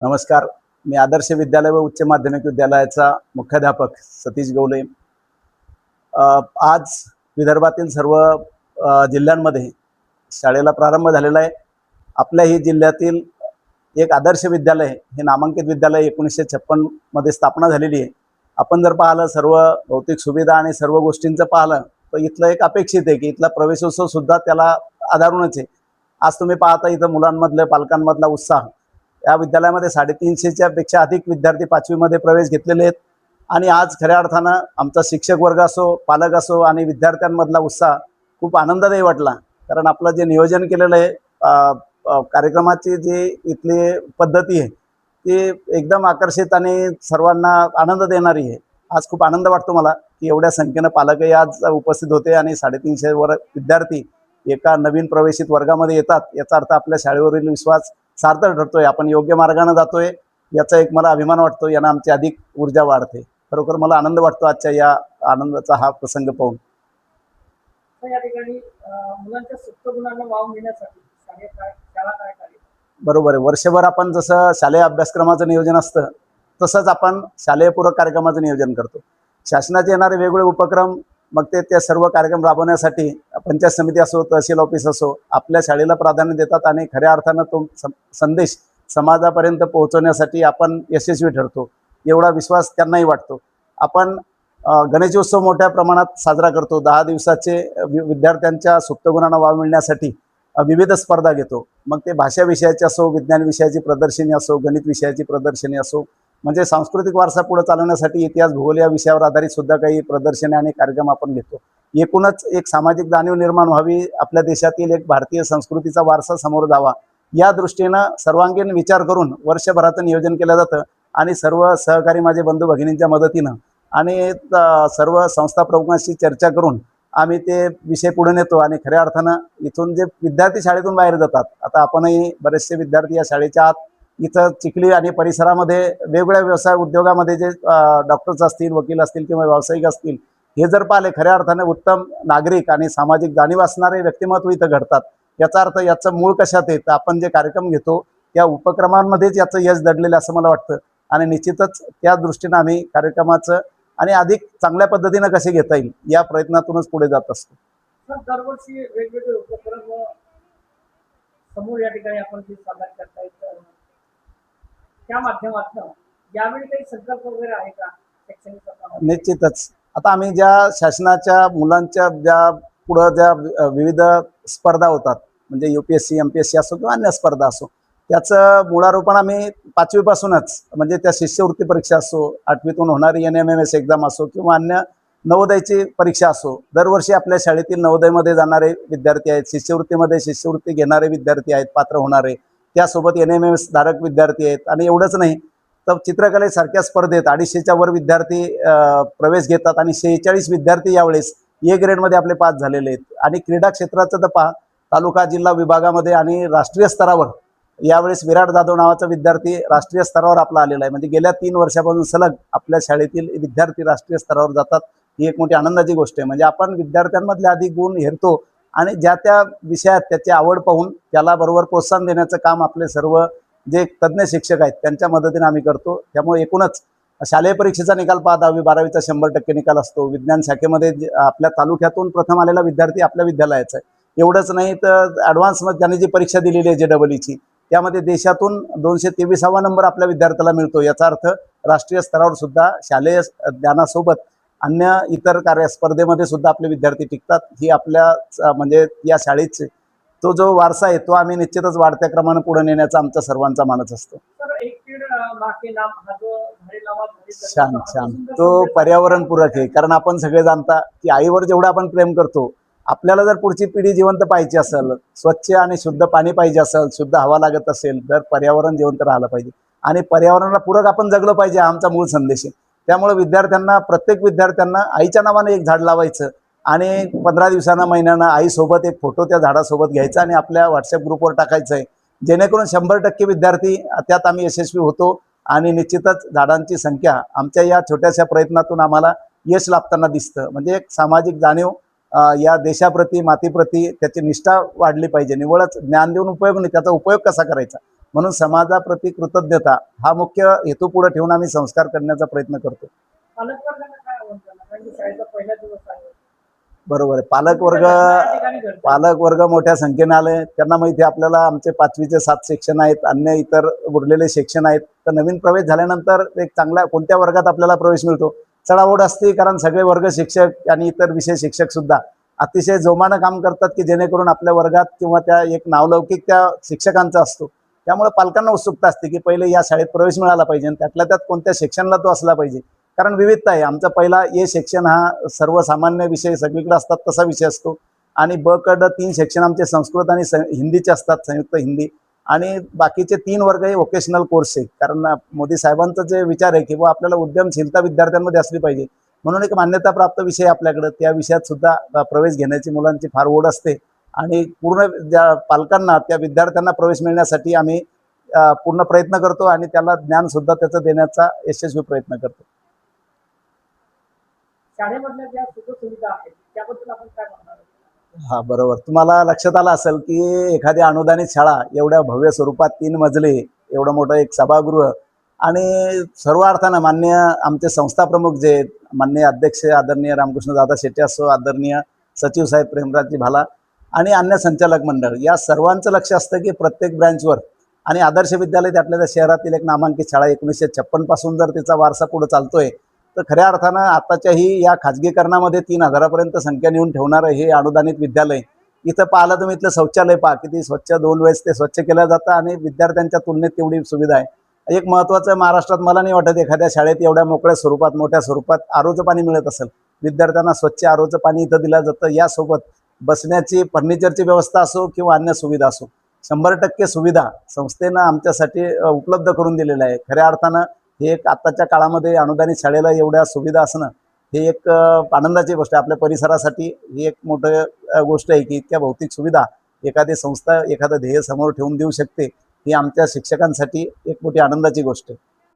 नमस्कार. मी आदर्श विद्यालय व उच्च माध्यमिक विद्यालयाचा मुख्याध्यापक सतीश गवले. आज विदर्भातील सर्व जिल्ह्यांमध्ये शाळेला प्रारंभ झालेला आहे. आपल्याही जिल्ह्यातील एक आदर्श विद्यालय हे नामांकित विद्यालय 1956 मध्ये स्थापना झालेली आहे. आपण जर पाहिलं सर्व भौतिक सुविधा आणि सर्व गोष्टींचं पाहिलं तर इथलं एक अपेक्षित आहे की इथला प्रवेशोत्सव सुद्धा त्याला आधारूनच आहे. आज तुम्ही पाहता इथं मुलांमधलं पालकांमधला उत्साह. या विद्यालयामध्ये 350च्या पेक्षा अधिक विद्यार्थी 5वी मध्ये प्रवेश घेतलेले आहेत आणि आज खऱ्या अर्थानं आमचा शिक्षक वर्ग असो, पालक असो आणि विद्यार्थ्यांमधला उत्साह खूप आनंददायी वाटला. कारण आपलं जे नियोजन केलेलं आहे कार्यक्रमाची जी इथली पद्धती आहे ती एकदम आकर्षित आणि सर्वांना आनंद देणारी आहे. आज खूप आनंद वाटतो मला की एवढ्या संख्येनं पालकही आज उपस्थित होते आणि 350 विद्यार्थी एका नवीन प्रवेशित वर्गामध्ये येतात. याचा अर्थ आपल्या शाळेवरील विश्वास सार्थक ठरतोय, आपण योग्य मार्गाने जातोय याचा एक मला अभिमान वाटतो. यानं आमची अधिक ऊर्जा वाढते. खरोखर मला आनंद वाटतो आजच्या या आनंदाचा हा प्रसंग पाहून. या ठिकाणी मुलांच्या सुप्त गुणांना वाव देण्यासाठी शाळा काय कार्य? बरोबर आहे. वर्षभर आपण जसं शालेय अभ्यासक्रमाचं नियोजन असतं तसंच आपण शालेय पूरक कार्यक्रमाचं नियोजन करतो. शासनाचे येणारे वेगवेगळे उपक्रम मग ते सर्व कार्यक्रम राबवण्यासाठी पंचायत समिती असो, तहसील ऑफिस असो, आपल्या शाळेला प्राधान्य देतात आणि खऱ्या अर्थानं तो संदेश समाजापर्यंत पोहोचवण्यासाठी आपण यशस्वी ठरतो एवढा विश्वास त्यांनाही वाटतो. आपण गणेशोत्सव मोठ्या प्रमाणात साजरा करतो. 10 दिवसाचे विद्यार्थ्यांच्या सुप्त गुणांना वाव मिळण्यासाठी विविध स्पर्धा घेतो. मग ते भाषा विषयाची असो, विज्ञान विषयाची प्रदर्शनी असो, गणित विषयाची प्रदर्शनी असो, म्हणजे सांस्कृतिक वारसा पुढे चालवण्यासाठी इतिहास भूगोल या विषयावर आधारित सुद्धा काही प्रदर्शने आणि कार्यक्रम आपण घेतो. एकूणच एक सामाजिक जाणीव निर्माण व्हावी, आपल्या देशातील एक भारतीय संस्कृतीचा वारसा समोर जावा या दृष्टीनं सर्वांगीण विचार करून वर्षभराचं नियोजन केलं जातं आणि सर्व सहकारी माझे बंधू भगिनींच्या मदतीनं आणि सर्व संस्था प्रमुखांशी चर्चा करून आम्ही ते विषय पुढे नेतो आणि खऱ्या अर्थानं इथून जे विद्यार्थी शाळेतून बाहेर जातात, आता आपणही बरेचसे विद्यार्थी या शाळेच्या आत इथं चिखली आणि परिसरामध्ये वेगवेगळ्या व्यवसाय उद्योगामध्ये जे डॉक्टर्स असतील, वकील असतील किंवा व्यावसायिक असतील, हे जर पाहिले खऱ्या अर्थाने उत्तम नागरिक आणि सामाजिक जाणीव असणारे व्यक्तिमत्व इथं घडतात. याचा अर्थ याचं मूळ कशात आहे तर आपण जे कार्यक्रम घेतो त्या उपक्रमांमध्येच याचं यश दडलेलं असं मला वाटतं आणि निश्चितच त्या दृष्टीनं आम्ही कार्यक्रमाचं आणि अधिक चांगल्या पद्धतीनं कसे घेता येईल या प्रयत्नातूनच पुढे जात असतो. दरवर्षी वेगवेगळे उपक्रम समोर या ठिकाणी आपण जे सादर करता येतं त्या माध्यमातून यावेळी काही संकल्प वगैरे आहे का शैक्षणिक? निश्चितच. आता आम्ही ज्या शासनाच्या मुलांच्या ज्या पुढं ज्या विविध स्पर्धा होतात म्हणजे UPSC MPSC असो किंवा अन्य स्पर्धा असो, त्याचं मुळारोपण आम्ही 5वी पासूनच म्हणजे त्या शिष्यवृत्ती परीक्षा असो, 8वीतून होणारी NMMS एक्झाम असो किंवा अन्य नवोदयची परीक्षा असो, दरवर्षी आपल्या शाळेतील नवोदयमध्ये जाणारे विद्यार्थी आहेत, शिष्यवृत्तीमध्ये शिष्यवृत्ती घेणारे विद्यार्थी आहेत पात्र होणारे, त्यासोबत NMMS धारक विद्यार्थी आहेत आणि एवढंच नाही तर चित्रकलेसारख्या स्पर्धेत 250च्या वर विद्यार्थी प्रवेश घेतात आणि 46 विद्यार्थी यावेळेस A ग्रेडमध्ये आपले पास झालेले आहेत. आणि क्रीडा क्षेत्राचं तर पहा, तालुका जिल्हा विभागामध्ये आणि राष्ट्रीय स्तरावर यावेळेस विराट जाधव नावाचा विद्यार्थी राष्ट्रीय स्तरावर आपला आलेला आहे. म्हणजे गेल्या 3 वर्षापासून सलग आपल्या शाळेतील विद्यार्थी राष्ट्रीय स्तरावर जातात. ही एक मोठी आनंदाची गोष्ट आहे. म्हणजे आपण विद्यार्थ्यांमधले अधिक गुण हेरतो आणि ज्या त्या विषयात त्याची आवड पाहून त्याला बरोबर प्रोत्साहन देण्याचं काम आपले सर्व जे तज्ज्ञ शिक्षक आहेत त्यांच्या मदतीने आम्ही करतो. त्यामुळे एकूणच शालेय परीक्षेचा निकाल पहा, 10वी 12वीचा 100% निकाल असतो. विज्ञान शाखेमध्ये आपल्या तालुक्यातून प्रथम आलेला विद्यार्थी आपल्या विद्यालयाचा आहे. एवढंच नाही तर ॲडव्हान्समध्ये त्यांनी जी परीक्षा दिलेली आहे JEEची त्यामध्ये देशातून 223वा नंबर आपल्या विद्यार्थ्याला मिळतो. याचा अर्थ राष्ट्रीय स्तरावर सुद्धा शालेय ज्ञानासोबत अन्य इतर स्पर्धेमध्ये सुद्धा आपले विद्यार्थी टिकतात. ही आपल्या म्हणजे या शाळेचे तो जो वारसा आहे तो आम्ही निश्चितच वाढत्या क्रमाने पुढे नेण्याचा आमचा सर्वांचा मानस असतो. छान छान. तो पर्यावरणपूरक आहे. कारण आपण सगळे जाणता की आईवर जेवढं आपण प्रेम करतो, आपल्याला जर पुढची पिढी जिवंत पाहिजे असेल, स्वच्छ आणि शुद्ध पाणी पाहिजे असेल, शुद्ध हवा लागत असेल तर पर्यावरण जिवंत राहिलं पाहिजे आणि पर्यावरणाला पूरक आपण जगलं पाहिजे हा आमचा मूळ संदेश आहे. त्यामुळे विद्यार्थ्यांना प्रत्येक विद्यार्थ्यांना आईच्या नावाने एक झाड लावायचं आणि 15 दिवसांना महिन्यानं आईसोबत एक फोटो त्या झाडासोबत घ्यायचा आणि आपल्या WhatsApp ग्रुपवर टाकायचं आहे, जेणेकरून 100% विद्यार्थी त्यात आम्ही यशस्वी होतो आणि निश्चितच झाडांची संख्या आमच्या या छोट्याशा प्रयत्नातून आम्हाला यश लाभताना दिसतं. म्हणजे एक सामाजिक जाणीव या देशाप्रती मातीप्रती त्याची निष्ठा वाढली पाहिजे. निवळच ज्ञान देऊन उपयोग नाही, त्याचा उपयोग कसा करायचा म्हणून समाजाप्रती कृतज्ञता हा मुख्य हेतू पुढे ठेवून आम्ही संस्कार करण्याचा प्रयत्न करतो. पालकवर्गांना काय आव्हान करणार, कारण की शाळेचा पहिला दिवस आहे. बरोबर आहे. पालक वर्ग घटना या ठिकाणी घडतात. पालक वर्ग मोठ्या संख्येने आले. त्यांना माहिती आहे आपल्याला आमचे 5वीचे 7 सेक्शन आहेत, अन्य इतर उरलेले सेक्शन आहेत. तर नवीन प्रवेश झाल्यानंतर एक चांगल्या कोणत्या वर्गात आपल्याला प्रवेश मिळतो, चढाओढ असते, कारण सगळे वर्ग शिक्षक आणि इतर विषय शिक्षक सुद्धा अतिशय जोमानं काम करतात की जेणेकरून आपल्या वर्गात किंवा त्या एक नावलौकिक त्या शिक्षकांचा असतो. त्यामुळे पालकांना उत्सुकता असते की पहिले या शाळेत प्रवेश मिळाला पाहिजे आणि त्यातल्या त्यात कोणत्या सेक्शनला तो असला पाहिजे, कारण विविधता आहे. आमचा पहिला ए सेक्शन हा सर्वसामान्य विषय सगळीकडे असतात तसा विषय असतो आणि ब कडं 3 सेक्शन आमचे संस्कृत आणि हिंदीचे असतात, संयुक्त हिंदी, आणि बाकीचे 3 वर्ग हे व्होकेशनल कोर्स आहे. कारण मोदी साहेबांचा जे विचार आहे की बुवा आपल्याला उद्यमशीलता विद्यार्थ्यांमध्ये असली पाहिजे, म्हणून एक मान्यताप्राप्त विषय आपल्याकडे त्या विषयात सुद्धा प्रवेश घेण्याची मुलांची फार ओढ असते आणि पूर्ण ज्या पालकांना त्या विद्यार्थ्यांना प्रवेश मिळण्यासाठी आम्ही पूर्ण प्रयत्न करतो आणि त्याला ज्ञान सुद्धा त्याचं देण्याचा यशस्वी प्रयत्न करतो. शाळेमधल्या ज्या सुखसुविधा आहेत त्याबद्दल आपण काय म्हणणार आहोत? हा, बरोबर. तुम्हाला लक्षात आलं असेल की एखादी अनुदानित शाळा एवढ्या भव्य स्वरूपात 3 मजले, एवढं मोठं एक सभागृह आणि सर्व अर्थानं माननीय आमचे संस्था प्रमुख जे आहेत, माननीय अध्यक्ष आदरणीय रामकृष्ण दादा शेट्टी असो, आदरणीय सचिव साहेब प्रेमराजजी भाला आणि अन्य संचालक मंडळ, या सर्वांचं लक्ष असतं की प्रत्येक ब्रँचवर, आणि आदर्श विद्यालय त्यातल्या त्या शहरातील एक नामांकित शाळा 1956 पासून जर तिचा वारसा पुढे चालतोय, तर खऱ्या अर्थानं आताच्याही या खाजगीकरणामध्ये 3000पर्यंत संख्या नेऊन ठेवणारं हे अनुदानित विद्यालय. इथं पाहिलं तुम्ही इथलं शौचालय पहा, किती स्वच्छ, 2 वेळेस ते स्वच्छ केलं जातं आणि विद्यार्थ्यांच्या तुलनेत तेवढी सुविधा आहे. एक महत्त्वाचं महाराष्ट्रात मला नाही वाटत एखाद्या शाळेत एवढ्या मोकळ्या स्वरूपात मोठ्या स्वरूपात आरोचं पाणी मिळत असेल. विद्यार्थ्यांना स्वच्छ आरोचं पाणी इथं दिलं जातं. यासोबत बसण्याची फर्निचरची व्यवस्था असो किंवा अन्य सुविधा असो, 100% सुविधा संस्थेनं आमच्यासाठी उपलब्ध करून दिलेलं आहे. खऱ्या अर्थानं हे एक आत्ताच्या काळामध्ये अनुदानित शाळेला एवढ्या सुविधा असणं हे एक आनंदाची गोष्ट आहे. आपल्या परिसरासाठी ही एक मोठी गोष्ट आहे की इतक्या भौतिक सुविधा एखादी संस्था एखादं ध्येय समोर ठेवून देऊ शकते, ही आमच्या शिक्षकांसाठी एक मोठी आनंदाची गोष्ट आहे.